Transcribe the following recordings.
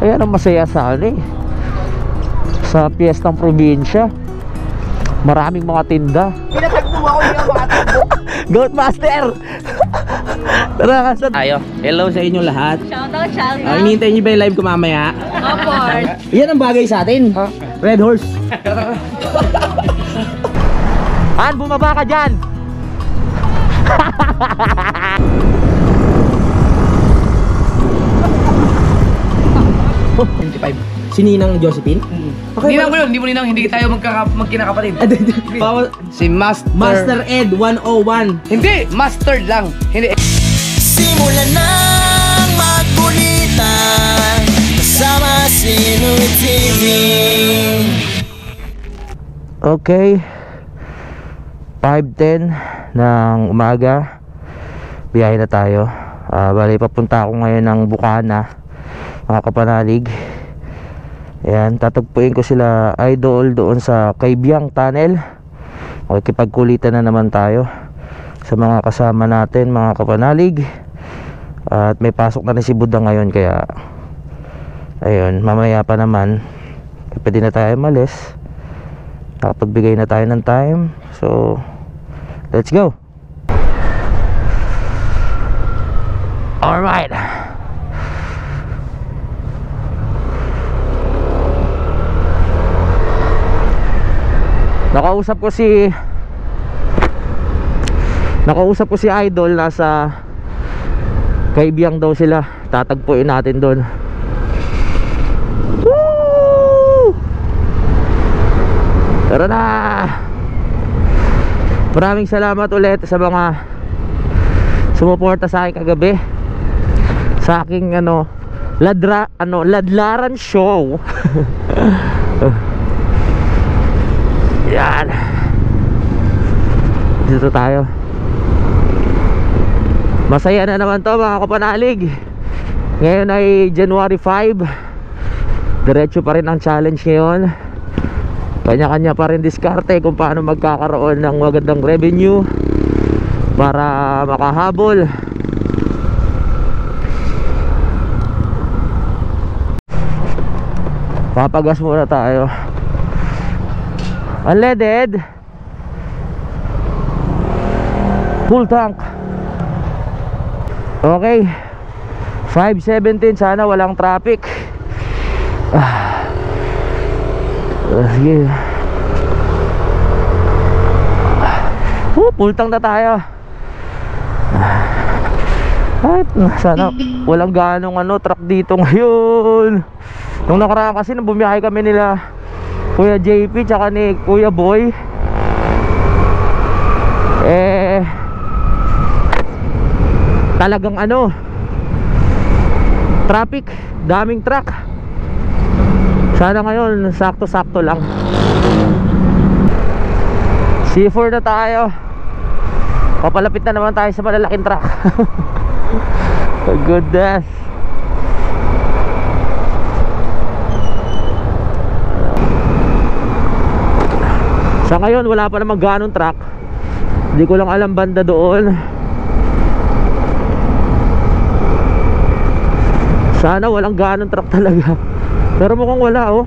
Ayan ang masaya sa ano sa piyestang probinsya. Maraming mga tinda. Pinatagpo ako yung mga tagpo. Goat Master! Tara kasad tayo. Hello sa inyo lahat. Shoutout, shoutout. Hinihintay niyo ba yung live ko mamaya? Of course. Yan ang bagay sa atin. Red horse. Han, bumaba ka dyan. 25. Si Ninang Josephine? Okay, ninang ko yun, hindi mo ninang, hindi tayo magkinakapatid. Si Master Ed 101. Hindi, master lang. Hindi. Simulan ng magkulitan kasama si Nuit TV. Okay, 5:10 ng umaga. Biyahe na tayo. Bali papunta ako ngayon ng Bukana, mga kapanalig. Ayan, tatagpuin ko sila idol doon sa Kaibiyang Tunnel. Makikipagkulitan na naman tayo sa mga kasama natin, mga kapanalig. At may pasok na rin si Buddha ngayon, kaya ayun, mamaya pa naman pwede na tayo malis. Nakapagbigay na tayo ng time. So let's go. Alright. Nakausap ko si Idol, nasa Kaibiyang daw sila. Tatagpuin natin doon. Woo! Tara na. Maraming salamat ulit sa mga sumuporta sa akin kagabi sa aking ladlaran show. Yan. Dito tayo. Masaya na naman to, mga kapanalig. Ngayon ay January 5. Diretso pa rin ang challenge ngayon. Kanya-kanya pa rin diskarte kung paano magkakaroon ng magandang revenue para makahabol. Papagas muna tayo. Unleaded, full tank. Okay, 5:17. Sana walang traffic. Sige. Full tank na tayo. At sana walang ganong truck dito ngayon. Nung nakaraan kasi nung bumiyahe kami nila Kuya JP tsaka ni Kuya Boy, talagang traffic, daming truck. Sana ngayon sakto-sakto lang. C4 na tayo. Papalapit na naman tayo sa malalaking truck. Oh goodness. Sa ngayon wala pa namang ganong truck. Hindi ko lang alam banda doon. Sana walang ganong truck talaga. Pero mukhang wala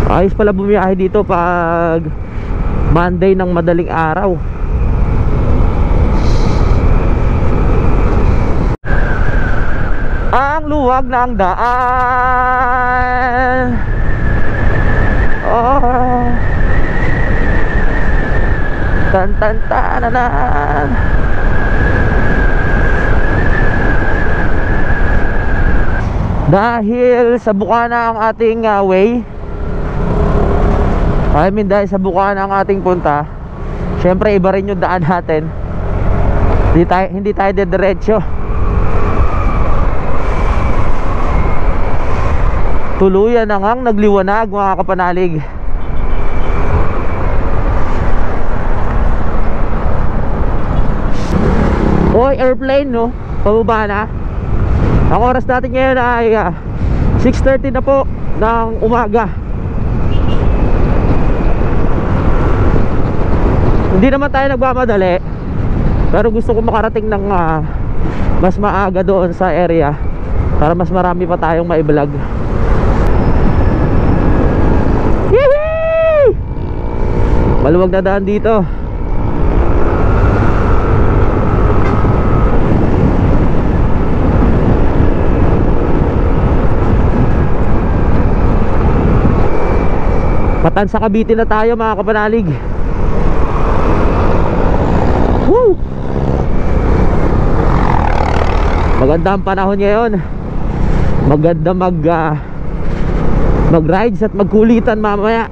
Ayos pala bumiyahe dito pag Monday ng madaling araw. Ang luwag ng daan. Tan tan tananan. Dahil sa Bukana ang ating way, dahil sa Bukana ang ating punta, syempre iba rin yung daan natin. Hindi tayo dediretso. Tuluyan na ngang nagliwanag, mga kapanalig. Oy, airplane pababa na. Ang oras natin ngayon ay 6:30 na po ng umaga. Hindi naman tayo nagmamadali, pero gusto ko makarating ng mas maaga doon sa area para mas marami pa tayong maiblog. Yehey! Maluwag na daan dito. Patansa Cavite na tayo mga kapanalig. Woo! Maganda ang panahon ngayon. Maganda mag-rides at magkulitan mamaya.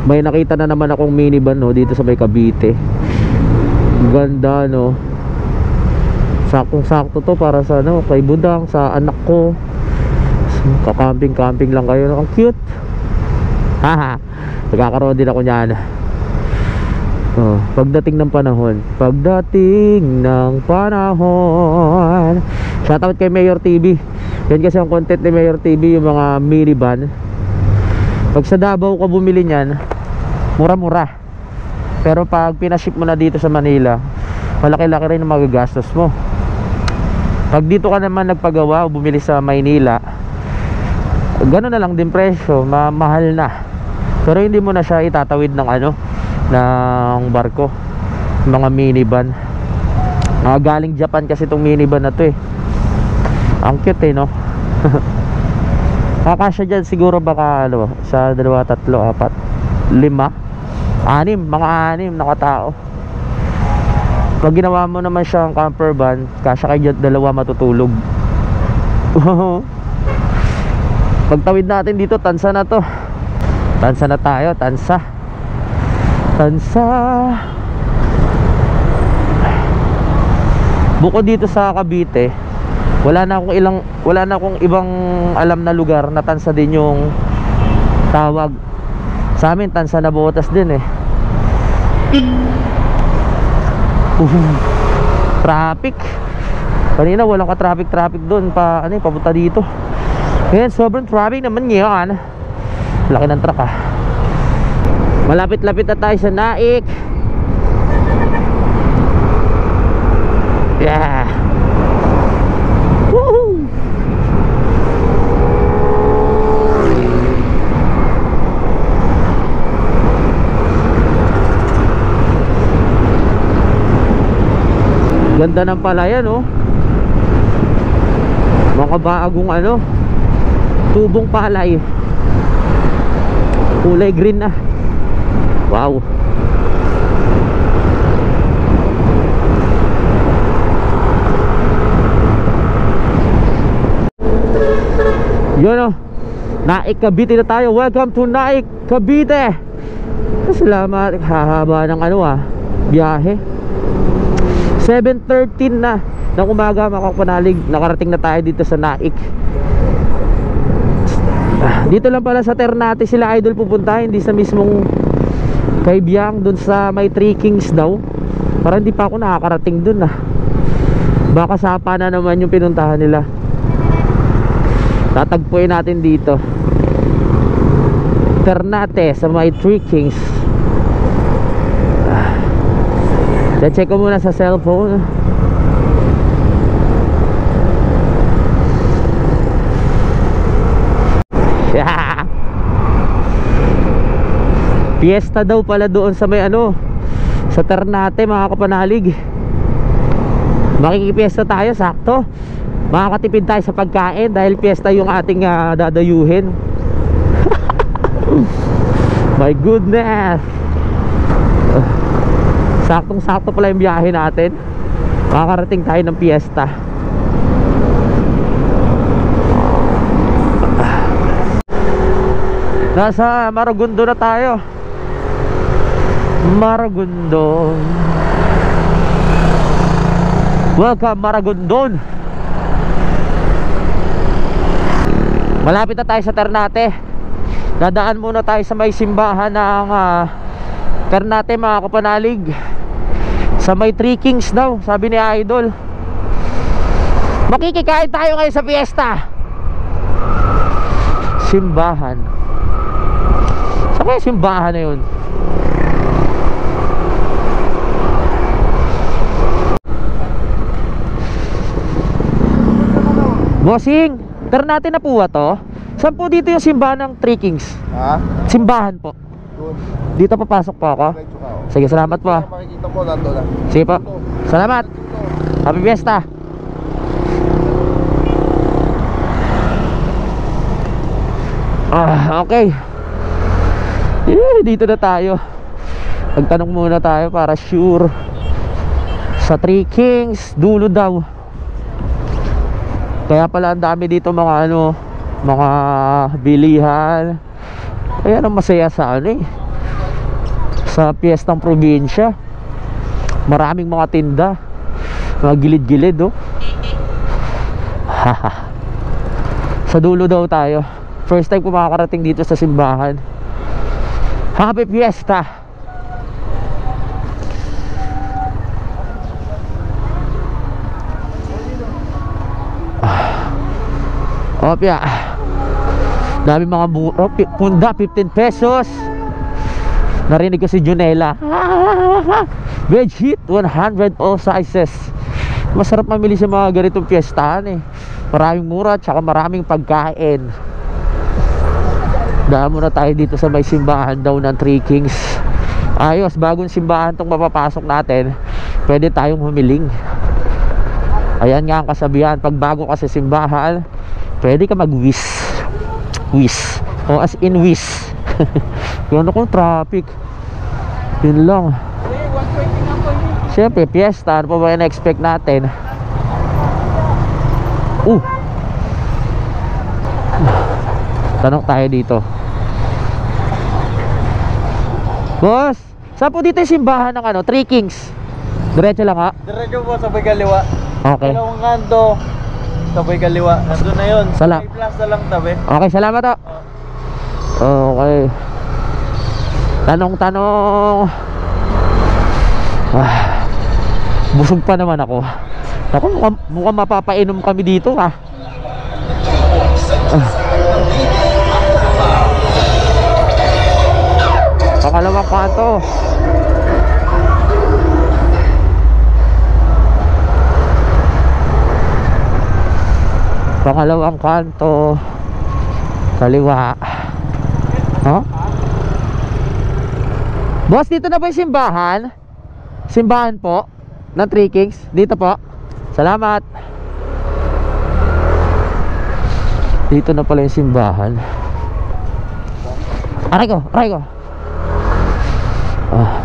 May nakita na naman akong minivan no, dito sa may Cavite. Ganda no. Saktong-sakto to para sa ano, kay Budang, sa anak ko. Kakamping-camping lang kayo. Ang cute. Haha. Nagkakaroon din ako niyan. Oh, pagdating ng panahon. Pagdating ng panahon. Shoutout kay Mayor TV. Yan kasi ang content ni Mayor TV, yung mga minivan. Pag sa Davao ka bumili niyan, mura-mura. Pero pag pinaship mo na dito sa Manila, malaki-laki rin ang magagastos mo. Pag dito ka naman nagpagawa o bumili sa Maynila, gano'n na lang din presyo, mahal na. Pero hindi mo na siya itatawid ng ano, ng barko, mga minivan. Galing Japan kasi itong minivan na to eh. Ang cute eh no. Kakasya dyan siguro baka ano, sa 2, 3, 4, 5, 6, 6, mga 6 na katao. Pag ginawa mo naman siyang camper van, kasya kayo 2 matutulog. Pagtawid natin dito, tansa na to. Tansa na tayo, tansa. Tansa. Bukod dito sa Cavite, wala na akong ibang alam na lugar na tansa din yung tawag. Sa amin tansa na Botas din eh. Traffic. Kanina walang ka-traffic doon pa ano, papunta dito. Ngayon sobrang traffic naman yan. Laki ng truck ah. Malapit-lapit na tayo sa Naik. Yeah. Woohoo! Ganda ng palayan oh. Mga baagong ano, tubong palay. Kulay green na. Wow. Yun oh, Naik Cavite na tayo. Welcome to Naik Cavite. Salamat. Hahaba ng ano ah, biyahe. 7:13 na ng umaga mga kapanalig. Nakarating na tayo dito sa Naik. Dito lang pala sa Ternate sila idol pupunta, hindi sa mismong Kaibiyang, dun sa may 3 Kings daw. Parang hindi pa ako nakakarating dun ah. Baka Sapa na naman yung pinuntahan nila. Tatagpuin natin dito Ternate sa may 3 Kings. Check ko muna sa cellphone. Fiesta daw pala doon sa may ano, sa Ternate mga kapanalig. Makikipiesta tayo, sakto. Makakatipid tayo sa pagkain dahil fiesta yung ating dadayuhin. My goodness. Saktong-sakto pala yung biyahe natin. Makakarating tayo ng fiesta. Nasa Maragondon na tayo. Maragondon. Welcome Maragondon. Malapit na tayo sa Ternate. Dadaan muna tayo sa may simbahan ng Ternate mga kapanalig. Sa may 3 Kings daw, sabi ni Idol. Makikikain tayo ngayon sa fiesta. Simbahan. Saan kaya simbahan na yun? Bossing, tara natin na po to. Saan po dito yung simbahan ng Three Kings? Ha? Simbahan po. Doon. Dito papasok po ako. Diretso ka, oh. Sige, salamat po. Makikita mo, nando lang. Sige po. Salamat. Happy Fiesta. Okay. Dito na tayo. Magtanong muna tayo para sure. Sa Three Kings, dulo daw. Kaya pala ang dami dito mga ano, mga bilihan. Ayan ang masaya sa ano eh, sa piyestang probinsya. Maraming mga tinda, mga gilid-gilid oh. Sa dulo daw tayo. First time ko makakarating dito sa simbahan. Happy Fiesta. Opya. Dami mga buro. Punda 15 pesos. Narinig ko si Junela. Veg hit 100 all sizes. Masarap mamili sa mga ganitong piyestahan eh. Maraming mura at saka maraming pagkain. Daan muna tayo dito sa may simbahan daw ng Three Kings. Ayos, bagong simbahan tong mapapasok natin. Pwede tayong humiling. Ayan nga ang kasabihan, pag bago ka sa simbahan, pwede ka mag-wish. Wish. O as in wish. Yun akong traffic. Yun lang. Siyempre, piyesta. Ano pa ba yung na-expect natin? Tanong tayo dito. Boss, saan po dito yung simbahan ng ano, Three Kings? Diretso lang ha? Diretso po sa kaliwa. Okay. Dalawang kanto. Sabay kaliwa. Nandun na yun. Salam. May plaza lang tabi. Okay, salamat ho. Okay. Tanong. Busog pa naman ako. Ako, mukhang mapapainom kami dito ha. Pangalawang kanto. Pangalawang kanto. Kaliwa. Huh? Boss, dito na ba yung simbahan? Simbahan po ng Three Kings. Dito po. Salamat. Dito na pala yung simbahan. Aray ko.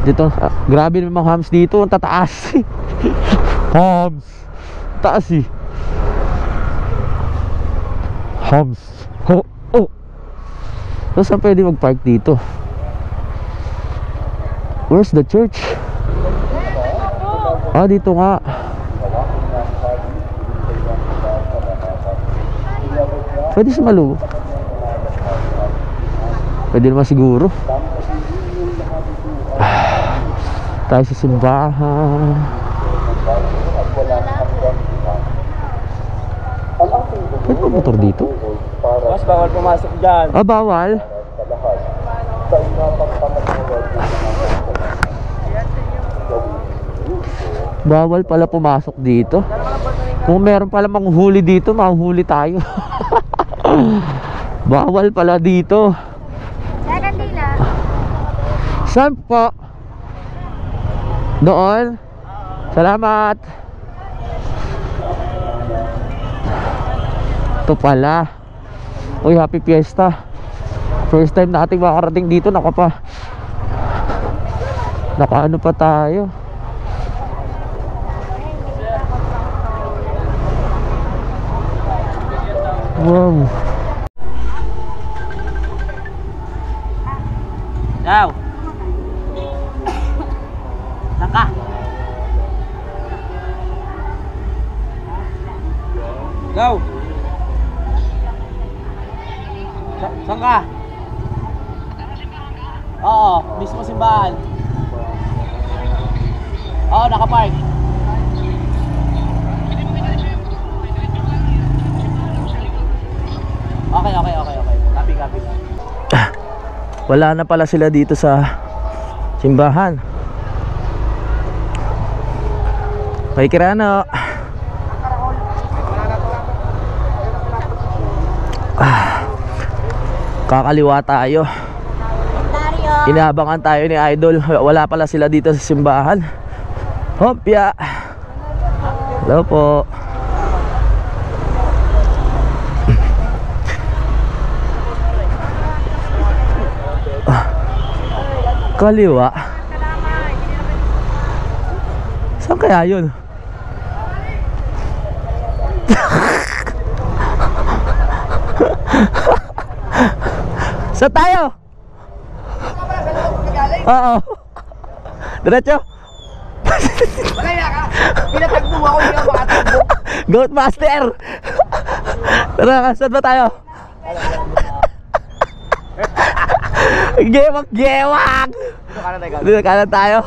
Dito, grabe naman mga hams dito. Ang tataas. Hams. Taas eh. Hams. Oh. So, saan pwede mag-park dito? Where's the church? Dito nga. Pwede sa Malu. Pwede naman siguro. Tayo sa simbahan. Pwede ba motor dito? Mas bawal pumasok dyan. Bawal? Bawal pala pumasok dito. Kung meron pala manghuli dito, mahuhuli tayo. Bawal pala dito. Saan po? Doon. Salamat. Ito pala. Uy, happy fiesta. First time nating makarating dito. Nakaano pa tayo. Wow. Daw. Saka. Go. Saan ka? Oo, mismo simbahan. Oo, nakapark. Okay. Copy. Wala na pala sila dito sa simbahan. May kirana. Kakaliwa tayo. Inaabangan tayo ni Idol. Wala pala sila dito sa simbahan. Hopya. Hello po. Kaliwa. Saan kaya yun? Saan tayo? Oo. Diretso. Kaya ka, pinatagpo mo ako, hindi ako makatagpo. Goat Master. Tara, saan ba tayo? Gewak. Dito kanan tayo.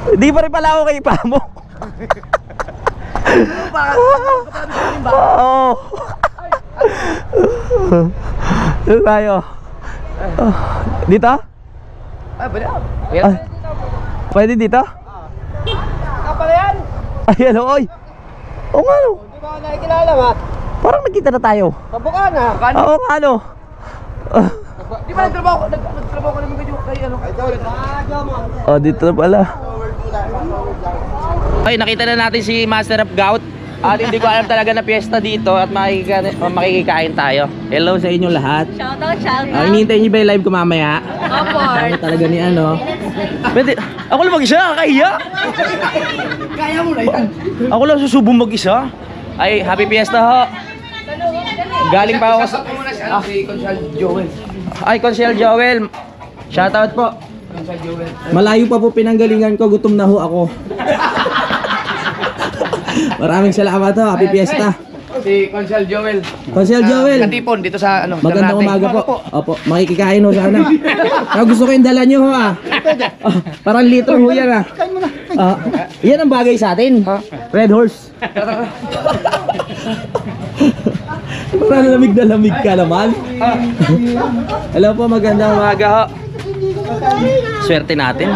Hindi pa rin pala ako kay Pamo. Oo. Dito tayo. Dito? Pwede ako. Ah, pwede dito? Kapala yan. Ay, hello, oy. Oo nga no. Di ba ako nakikilala ba? Parang nagkita na tayo. Kabuka na. Oo nga no. Di ba nagtrabaho ko naman kay ano? Oh, dito na pala. Okay, nakita na natin si Master of Gout. At hindi ko alam talaga na piyesta dito at makikikain tayo. Hello sa inyo lahat. Shoutout, shoutout. Hinihintay niyo ba yung live ko mamaya? Opo. Kami talaga ni ano. Pwede, ako lang mag-isa, kakahiya. Kaya mo na yan. Ako lang susubong mag-isa. Ay, happy piyesta ho. Galing pa ako sa... Si Consul Joel. Ay, Consul Joel. Shoutout po. Consul Joel. Malayo pa po pinanggalingan ko, gutom na ho ako. Maraming salamat ho, happy fiesta. Si Consul Joel. Consul Joel, Katipon dito sa ano. magandang Ternate. umaga po. Opo, makikikain ho sana. Gusto ko yung dala nyo ho ah. Parang litro ho yan ah. Yan ang bagay sa atin. Red Horse. Parang lamig na lamig ka naman. Hello po, magandang umaga ho. Swerte natin.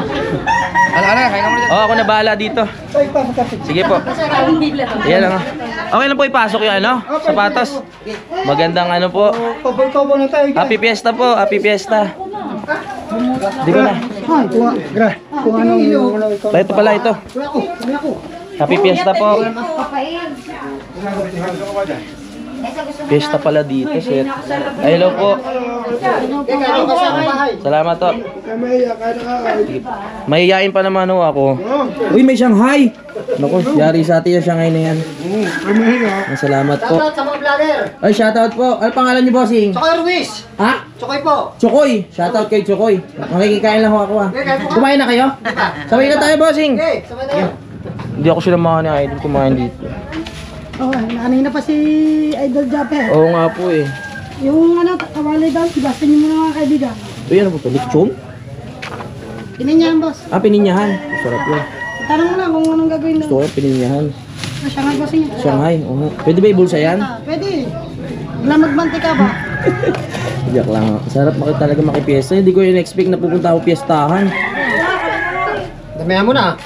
Ano, kaya ka mo na dyan. Ako na bahala dito. Sige po. Yan lang. Okay lang po ipasok yung ano, sapatos. Magandang ano po. Happy fiesta po, happy fiesta. Di ko na. Ito pala ito. Happy fiesta po. Fiesta pala dito, sir. Ay, hello po. Salamat po. Mahihayin pa naman ho ako. Uy, may Shanghai. Naku, yari sa atin yung Shanghai na yan. Salamat po. Shoutout sa mga vlogger. Ay, shoutout po. Ano pangalan niyo, bossing? Chokoy Ruiz. Ha? Chokoy po. Chokoy. Shoutout kay Chokoy. Makikikain lang ho ako ah. Kumain na kayo? Sabay na tayo, bossing. Okay, sabay na yun. Hindi ako sinamahan ni Idol kumain dito. Oh, kanina pa si Idol Japper. Oo nga po eh. Yung ano, kawali daw, gastin niyo muna mga kaibigan. Uy, ano po ito? Lechon? Pininyahan, boss. Ah, pininyahan. Masarap yun. Tanong mo na kung anong gagawin Gusto doon. ko yung pininyahan. Siya nga, boss niya. Shanghai. Oo. Pwede ba ibulsa yan? Pwede. Wala magmantika ba? Diyak lang. Sarap talaga makipiesta. Hindi ko in-expect na pupunta ako piyestahan. Damihan mo na.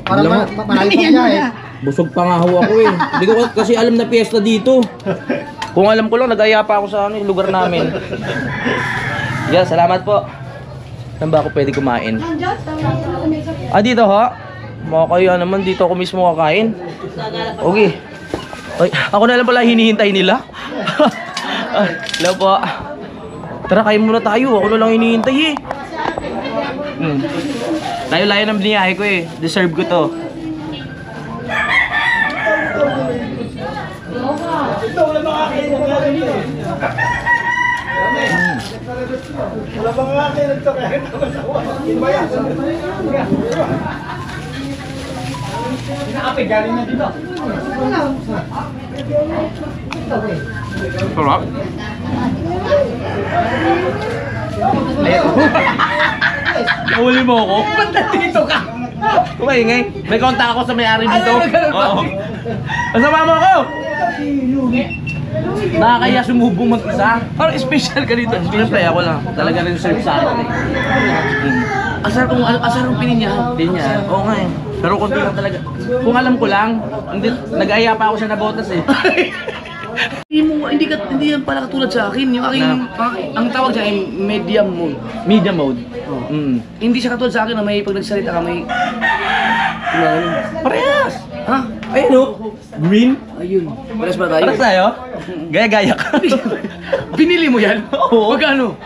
Para Alam mo, malayo pa niya eh. busog pa nga ho ako eh. Hindi ko kasi alam na piyesta dito. Kung alam ko lang, nag-aya pa ako sa ano, yung lugar namin. Yeah, salamat po. Saan ba ako pwede kumain? Nandiyan, sa Ah, dito ho? Makakaya naman, dito ako mismo kakain. Okay. Ay, ako na lang pala hinihintay nila. Ah, hello po. Tara, kain muna tayo. Ako na lang hinihintay eh. Layo-layo ng biniyahe ko eh. Deserve ko to. Sarap. Nahuli mo ako? Ba't nandito ka? Kumaingay. May kontak ako sa may-ari dito. Oo. Masama mo ako! Nakakaya sumubong mag-isa. Parang special ka dito. Siyempre ako lang. Talaga rin serve sa akin. Asar kung pininyahan. Pinya. Oo nga eh. Pero konti lang talaga. Kung alam ko lang, hindi, nag-aya pa ako sa nabotas eh. Hindi yan pala katulad sa akin. Yung aking, ang tawag dyan ay medium mode. Media mode. Hindi siya katulad sa akin na may pag nagsalita ka may... Parehas! Ha? Ayun o. Green. Ayun. Pares ba tayo? Parehas tayo? Gaya-gaya ka. Binili mo yan? Oo. Magkano?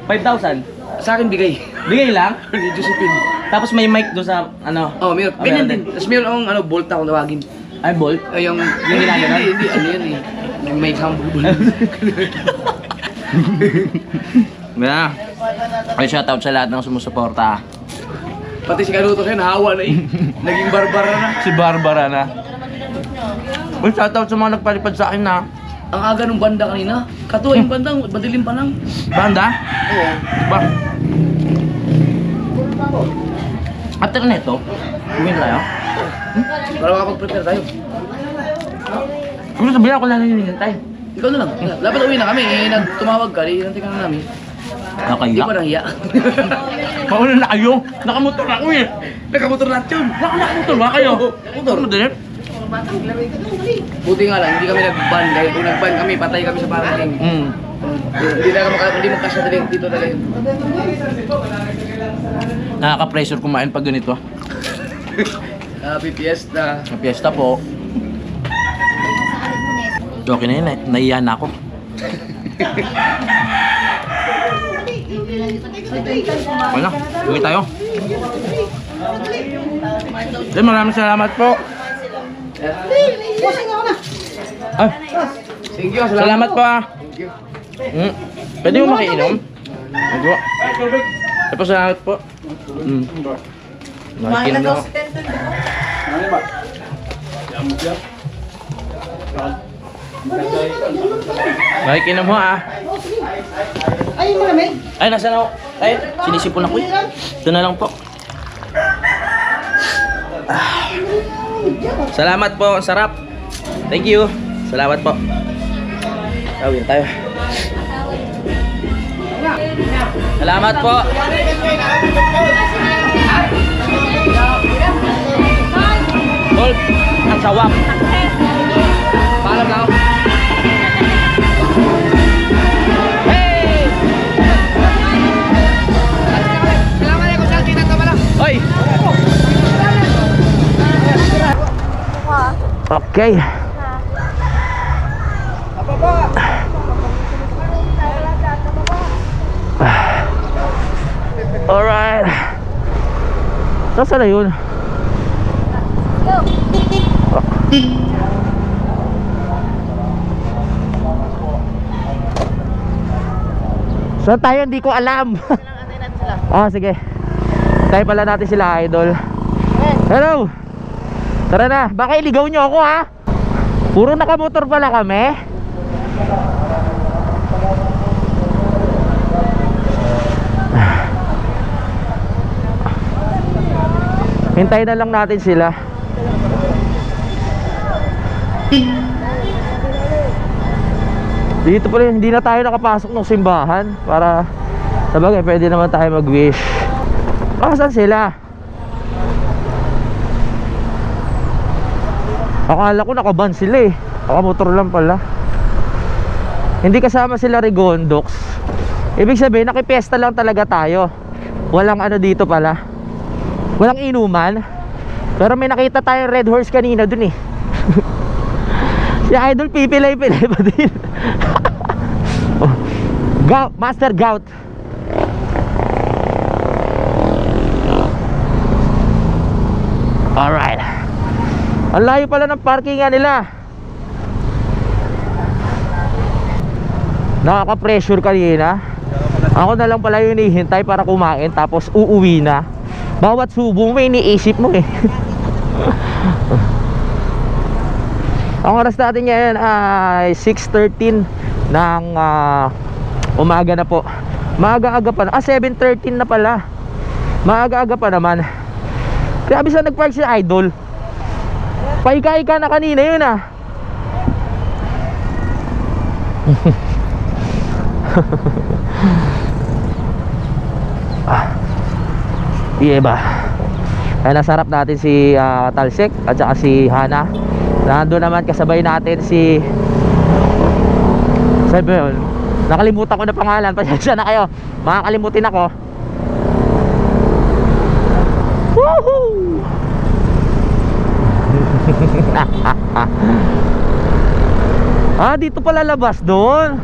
5,000. Sa akin bigay. Bigay lang. Ni Josephine. Tapos may mic doon sa ano. Oh, meron. Ganyan din. Tapos meron akong Bolt akong tawagin. Ay, Bolt. Ay, yung ginaganon? Hindi, ano yan eh. May humble. Yeah. Ay, shoutout sa lahat ng sumusuporta. Pati si Kanuto siya, nahawa na eh. Naging barbara na. Si Barbara na. Uy, shoutout sa mga nagpalipad sa akin na. Ang aga nung banda kanina. Katuwa yung banda, madilim pa lang. Banda? Oo. Ba? After nito, uwi na tayo. Para makapag-prepare tayo. Ano sabihin ako lang hinihintay? Ikaw na lang. Dapat uwi na kami. Nagtumawag ka, hinantay ka na namin. Hindi Nakaya. pa nahiya. Mauna na kayo. Nakamotor ako eh. Nakamotor lahat yun. Nakamotor ba kayo? Motor mo din? Buti nga lang, hindi kami nag-ban. Dahil kung nag-ban kami, patay kami sa parating. Hindi magkasya dito talaga. Nakaka-pressure kumain pag ganito. Happy Fiesta. Sa piyesta po. Okay na yun eh. Naiya na ako. Wala. Uwi tayo. Maraming salamat po. Bossing ako na. Ay, Thank you. salamat po ah. Thank you. Pwede mo makiinom? Ito. Ito po salamat po. Makikinom na ako. Makikinom mo ah. Ay, yung malamig. Ay, nasa na ako? Ay, sinisipon ako eh. Ito na lang po. Salamat po, ang sarap. Thank you. Salamat po. Tawin tayo. Salamat po. Gold, ang sawak. Paalam na ako. Hey! Salamat ako sa akin. Hoy! Okay. Alright. Nasaan na yun? Saan tayo? Hindi ko alam. Ah, sige. Tayo pala natin sila, idol. Hello. Tara na, baka iligaw nyo ako ha. Puro nakamotor pala kami. Hintayin na lang natin sila. Dito pala, hindi na tayo nakapasok ng simbahan. Para, sabagay, pwede naman tayo mag-wish. Saan sila? Akala ko nakaban sila eh. Nakamotor lang pala. Hindi kasama sila Rigondox. Ibig sabihin, nakipiesta lang talaga tayo. Walang ano dito pala. Walang inuman. Pero may nakita tayong Red Horse kanina dun eh. Si Idol pipilay-pilay pa din. Oh. Gout, Master Gout. Alright. Ang layo pala ng parkingan nila. Nakaka-pressure kanina. Ako na lang pala yung hinihintay para kumain, tapos uuwi na. Bawat subo may iniisip mo eh. Ang oras natin ngayon ay 6:13 ng umaga na po. Maaga-aga pa na. 7:13 na pala. Maaga-aga pa naman. Grabe sa nagpark si Idol. Paika-ika na kanina yun ah. Iya ba? Ay, nasarap natin si Talsik at saka si Hana. Nandun naman kasabay natin si Sabi yun, nakalimutan ko na pangalan. Pasensya na kayo, makakalimutin ako. Woohoo! Ah, dito pala labas doon.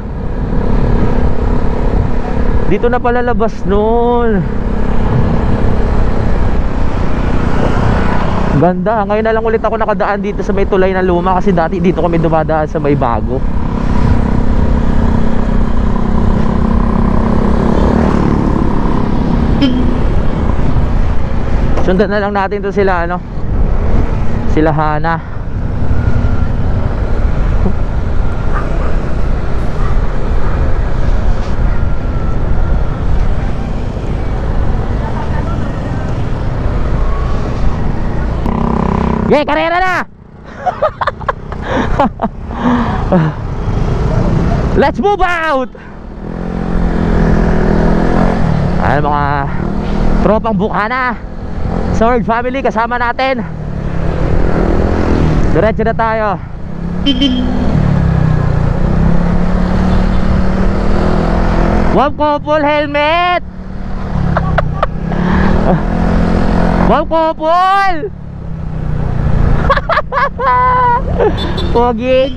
Dito na pala labas noon. Ganda. Ngayon na lang ulit ako nakadaan dito sa may tulay ng luma, kasi dati dito kami dumadaan sa may bago. Sundan na lang natin to sila, ano, sila Hana. Yay, karera na! Let's move out! Ayan mga tropang Bukana, Sword family, kasama natin. Diretso na tayo. Wow, couple helmet! Wow, couple! Pogi.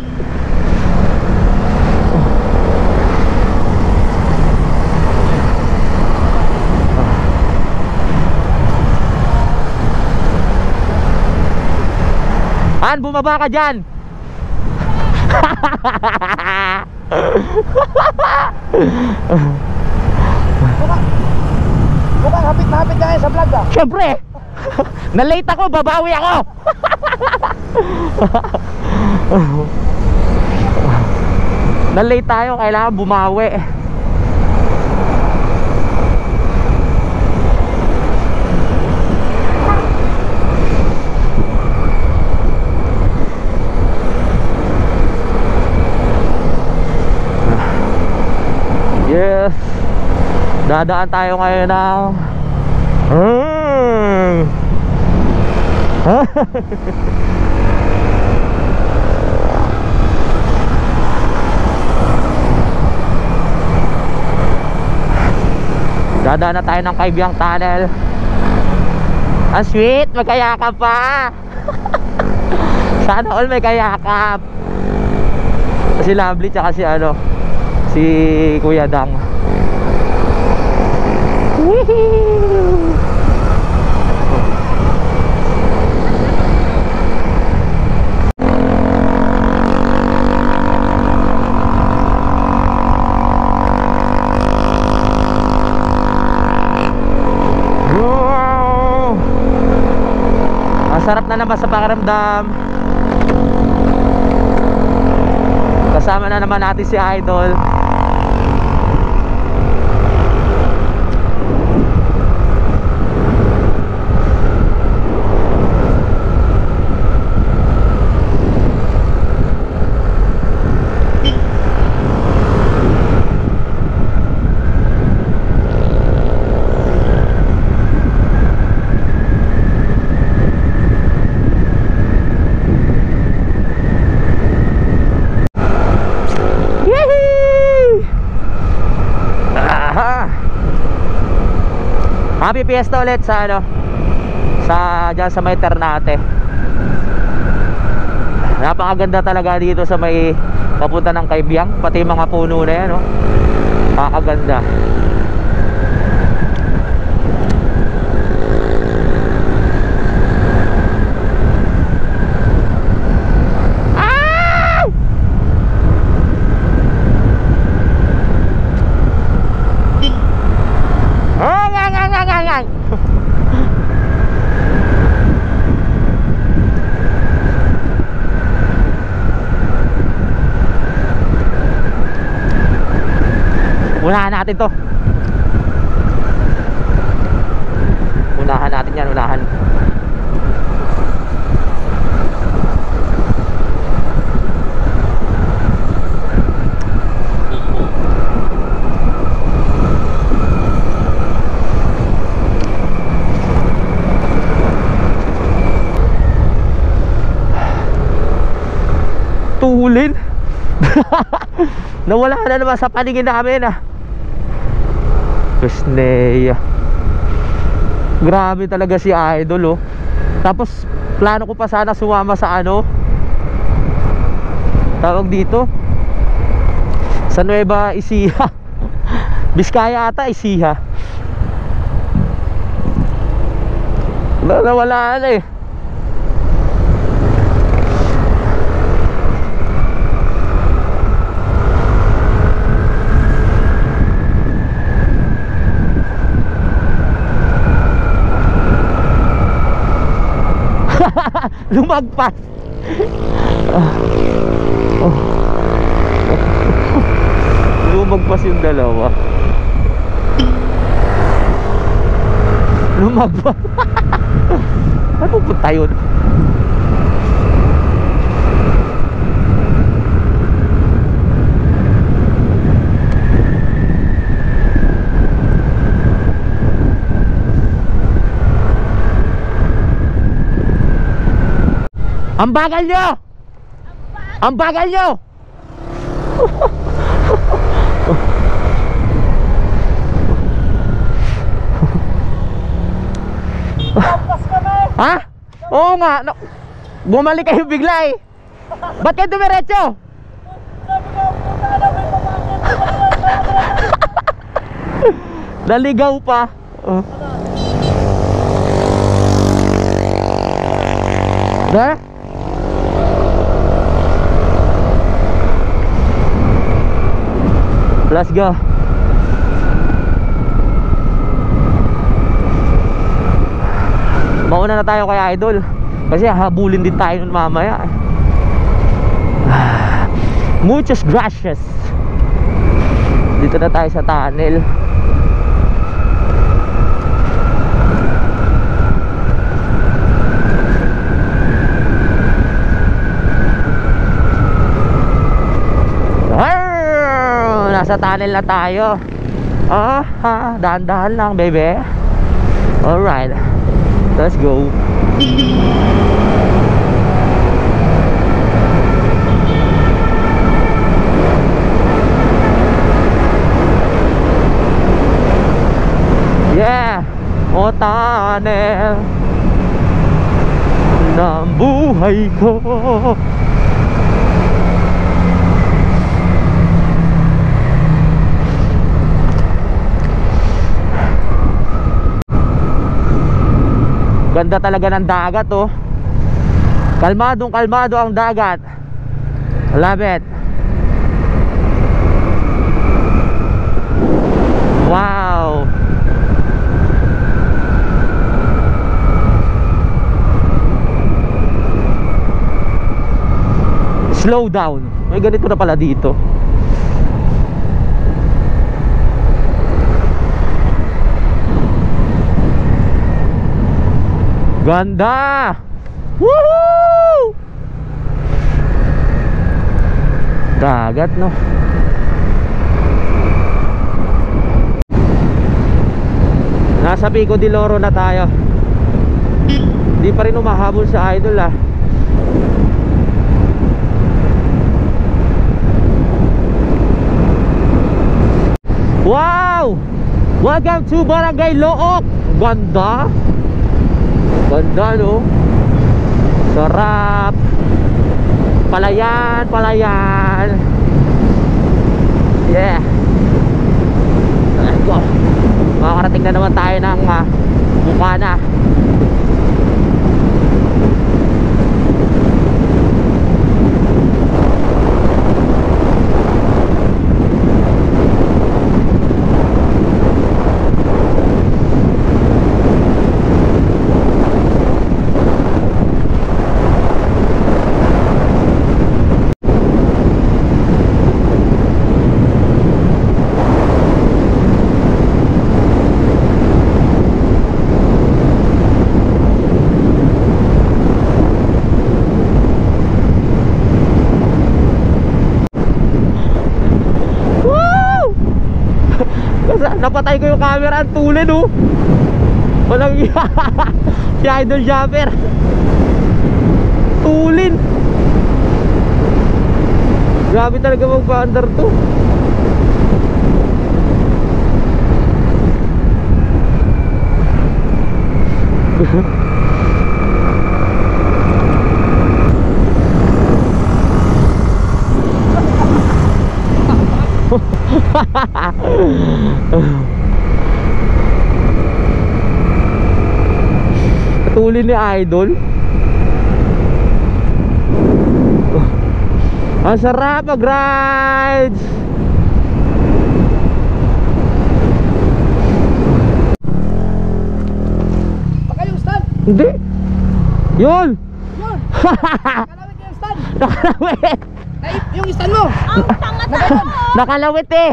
Han, bumaba ka dyan. Mukhang hapit na hapit kaya sa vlog ah. Siyempre. Na-late ako, babawi ako. Na-late tayo, kailangan bumawi. Yes. Dadaan tayo ngayon ng dadaan na tayo ng Kaibiyang Tunnel. Ang sweet, magkayakap pa. Sana all may kayakap. Si Lovely tsaka si ano, si Kuya Dang. Woohoo! Wow! Masarap na naman sa pakiramdam. Kasama na naman natin si Idol. Happy Fiesta ulit sa ano, sa dyan sa may Ternate. Napakaganda talaga dito sa may papunta ng Kaibiyang, pati mga puno na yan, no? Napakaganda. Unahan natin to. Unahan natin yan, unahan. Tuhulin. Nawala na naman sa paningin namin ah. Kusneya. Grabe talaga si Idol oh. Tapos plano ko pa sana sumama sa ano, tawag dito, sa Nueva Ecija. Biskaya ata, Ecija. Nawala na eh. Lumagpas. Lumagpas yung dalawa. Lumagpas. Ano pupunta yun? Ang bagal nyo! Ang bagal nyo! Ha? Oo nga. Bumalik kayo bigla eh. Ba't kayo dumiretso? Naligaw pa. Ha? Let's go. Mauna na tayo kay Idol kasi habulin din tayo nun mamaya. Muchas gracias. Dito na tayo sa tunnel. Nasa tunnel na tayo. Dahan-dahan lang baby. Alright, let's go. Yeah, o tunnel ng buhay ko. Ganda talaga ng dagat oh. Kalmadong kalmado ang dagat. Love it. Wow. Slow down. May ganito na pala dito. Ganda! Woohoo! Dagat no. Nasa Pico de Loro na tayo. Hindi pa rin umahabol sa Idol ah. Wow! Welcome to Barangay Look. Ganda. Ganda no. Sarap. Palayan, palayan. Yeah. Let's go. Makakarating na naman tayo ng Bukana. Napatay ko yung camera, ang tulin oh. Walang si Idol Japper. Tulin. Grabe talaga magpa-under to. Katulin ni Idol. Ang sarap mag-rides. Baka yung stand. Hindi. Yun. Yun. Nakalawit yung stand. Nakalawit. Yung stand mo. Nakalawit eh.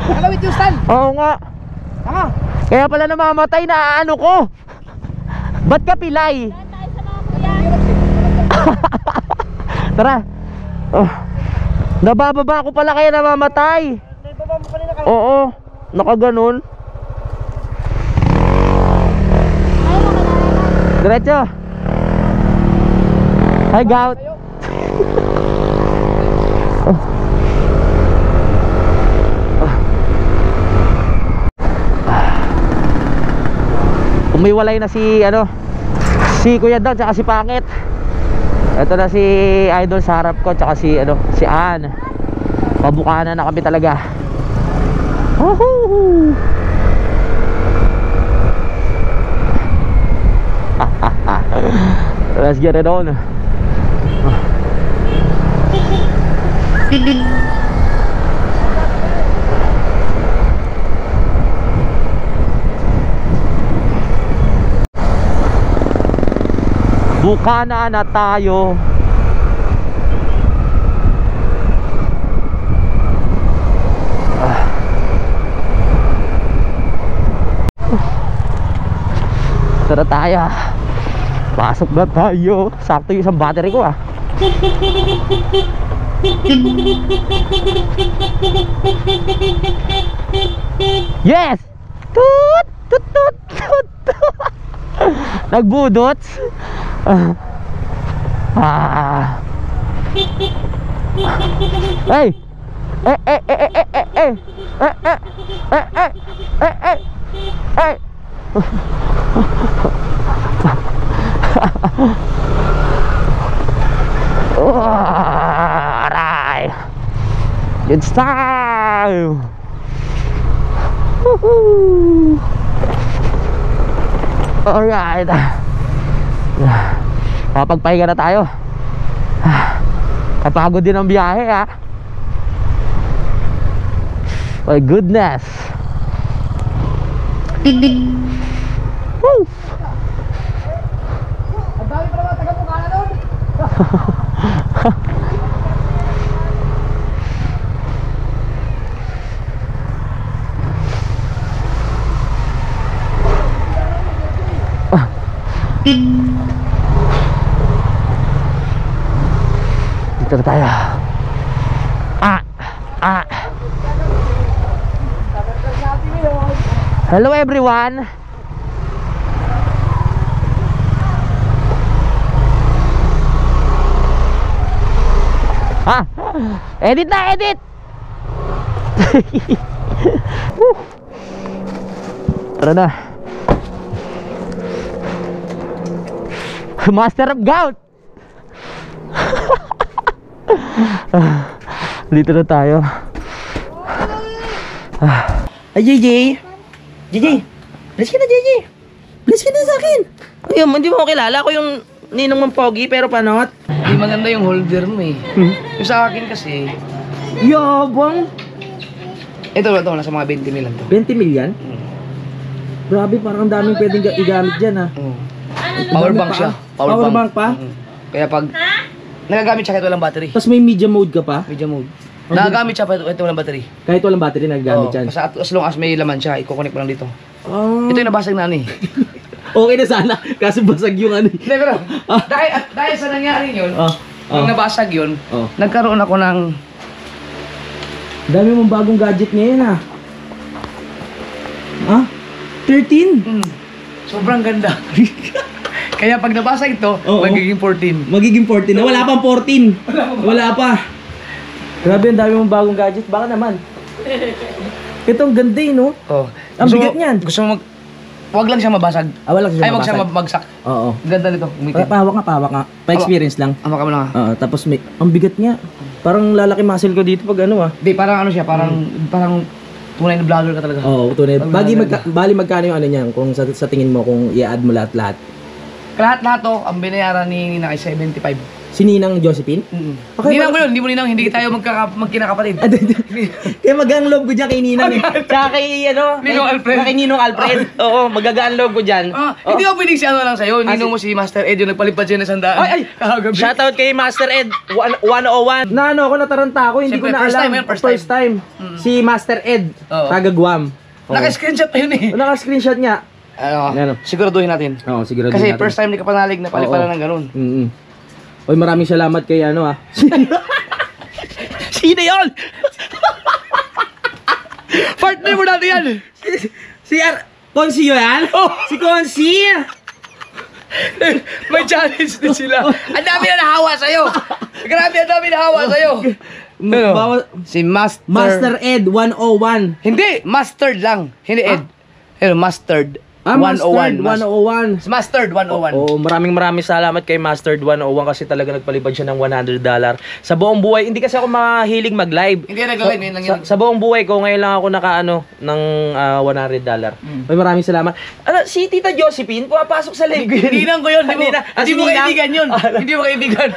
Nakalawit yung stand. Oo nga. Tanga. Kaya pala namamatay na ano ko. Ba't ka pilay? Tara. Oh. Nabababa ko pala kaya namamatay. Oo. Nakaganon. Diretso. Hi, gout. Umiwalay na si si Kuya Daw tsaka si Pangit. Ito na si Idol sa harap ko tsaka si si Ann. Pabukana na kami talaga. Woohoo! Let's get it on. Bukana na tayo. Tara tayo. Pasok na tayo. Sakto yung isang battery ko ah. Yes! Toot! Toot! Toot! Toot! Nagbudot. Hey! Alright. It's time. Woohoo. Alright. Kapagpahinga na tayo. Kapagod din ang biyahe ha. My goodness. Woo. Ang dami pa naman taga-Bukana doon. Dito na tayo. Hello everyone. Edit na, edit. Tara na. Master of gout. Dito na tayo. Ay, JJ! JJ! Bless ka na, JJ! Bless ka na sa akin! Ayun, hindi mo kilala ko yung ninong mong pogi pero panot. Hindi maganda yung holder mo eh. Yung sa akin kasi, Yabang! ito nasa mga 20 mil lang to. 20 million? Grabe, parang ang daming pwedeng igamit dyan ha. Power bank siya. Power bank pa? Kaya pag nagagamit siya kahit walang battery. Tapos may media mode ka pa? Media mode. Nagagamit siya kahit walang battery. Kahit walang battery, nagagamit yan. Basta as long as may laman siya, i-connect mo lang dito. Oh. Ito yung nabasag na ano eh. Okay na sana, kasi basag yung ano. Hindi, pero dahil sa nangyari yun, nung nabasag yun, nagkaroon ako ng... Dami mong bagong gadget ngayon ha. Ha? 13? Sobrang ganda. Kaya pag nabasa ito, Oo. magiging 14. Magiging 14 na. Wala pang 14. Wala pa. Grabe, ang dami mong bagong gadget. Baka naman. Ito ang ganda eh, no? Oh. Ang bigat niyan. Gusto mo wag lang siya mabasag. Wala siya Ay, wag siya mabasag. mabagsak. Oo. Ganda nito. Umitin. Pahawak nga. Pa-experience lang. Ama ka mo lang. Oo, tapos may, ang bigat niya. Parang lalaki muscle ko dito pag ano ah. Di, parang ano siya, parang tunay na vlogger ka talaga. Oo, tunay. Bali magkano yung ano niyan kung sa tingin mo kung i-add mo lahat-lahat. Lahat to, ang binayaran ni Nina ay 75. Si Ninang Josephine? Okay, Ninang ko yun, hindi mo Ninang, hindi tayo magkinakapatid. Kaya magang loob ko dyan kay Ninang eh. Tsaka kay ano? Ninong Alfred. Kay Ninong Alfred. Oo, magagaan loob ko dyan. Hindi ako pwedeng si ano lang sa'yo, Ninong mo si Master Ed yung nagpalipad siya na sandaan. Ay! Shoutout kay Master Ed 101. Na ano ako, nataranta ako, hindi ko Siyempre, na first alam. time yun, first time. Si Master Ed, Oo. taga Guam. Naka-screenshot pa yun eh. Naka-screenshot niya. Ano, siguraduhin natin. Oo, siguro Kasi din natin. first time ni kapanalig na paliparan ng ganun. Oy, maraming salamat kay ano ah. Sino yun? Partner mo natin yan! Si Konsi yan? Si Konsi! May challenge din sila. Ang dami na nahawa sa'yo! Grabe, ang dami nahawa sa'yo! Si Master Ed 101. Hindi, mustard lang. Hindi Ed. Mustard. Mustard 101. Mustard 101. Oo, maraming salamat kay Mustard 101 kasi talaga nagpalipad siya ng $100. Sa buong buhay, hindi kasi ako mahilig mag-live. Hindi nag-live, yun lang yun. Sa buong buhay ko, ngayon lang ako nakaano ng $100. May maraming salamat. Ano, si Tita Josephine, pumapasok sa live. Ninang ko yun, hindi mo kaibigan yun. Hindi mo kaibigan.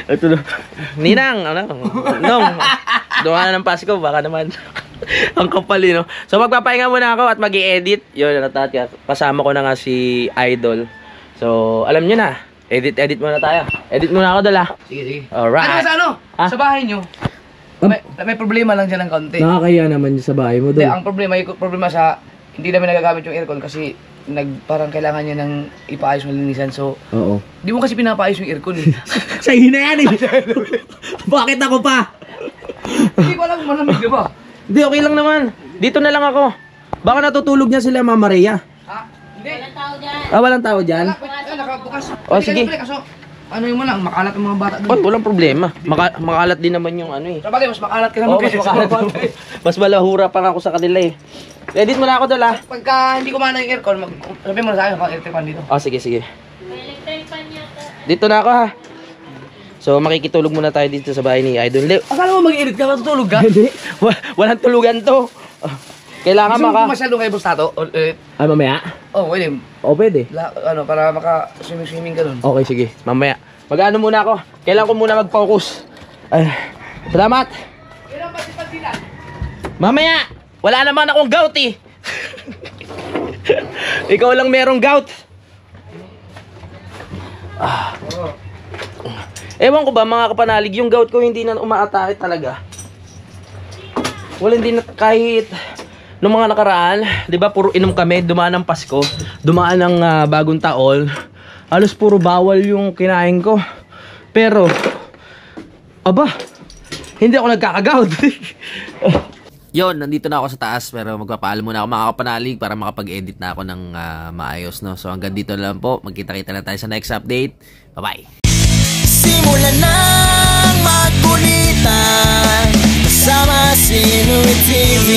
Ito na. Ninang, Nong, dumaan na ng Pasko, baka naman. Ang kapal no. So magpapahinga muna ako at mag-i-edit. Yun, kasama ko na nga si Idol. So, alam nyo na. Edit muna tayo. Edit muna ako dala. Sige. Alright. Sa bahay nyo, may problema lang dyan ng kaunti. Nakakaya naman sa bahay mo Hindi, doon. ang problema sa, hindi namin nagagamit yung aircon kasi parang kailangan niya ng ipaayos malinisan. So, Oo. di mo kasi pinapaayos yung aircon eh. Sa'yo na yan eh. Bakit ako pa? Hindi ko alam kung malamig, di ba? Hindi, okay lang naman. Dito na lang ako. Baka natutulog niya sila Mama Maria. Ha? Hindi. Walang tao dyan? Nakabukas. Oh, sige. Kaso, ano yung lang, makalat ang mga bata doon. Oh, walang problema. Makalat din naman yung ano eh. Sabagay, mas makalat ka naman Oo, mas makalat. Mas balahura pa ako sa kanila eh. Edit mo na ako dala. Pagka hindi kumana yung aircon, sabihin mo na sa akin kung electric fan dito. Oh, sige. Dito na ako ha. So makikitulog muna tayo dito sa bahay ni Idol Leo. Akala mo mag-edit ka, matutulog ka? Hindi. Walang tulugan to. Kailangan Gusto mo maka... pumasyal doon kay Bustato? Ay, mamaya? Oh, pwede. O, pwede. Para maka-swimming ka doon. Okay, sige. Mamaya. Mag-ano muna ako. Kailangan ko muna mag-focus. Ay, salamat. Mamaya. Wala naman akong gout eh. Ikaw lang merong gout. Ewan ko ba mga kapanalig, yung gout ko hindi na umaatake talaga. Wala, hindi na kahit nung mga nakaraan, 'di ba, puro inom kami, dumaan ng Pasko, dumaan ng bagong taon. Halos puro bawal yung kinain ko. Pero aba, hindi ako nagkaka-gout. Yon, nandito na ako sa taas pero magpapaalam muna ako mga kapanalig para makapag-edit na ako ng maayos, no. So hanggang dito na lang po. Magkita-kita na tayo sa next update. Bye-bye. Simulan ng magkulitan kasama si Louie TV.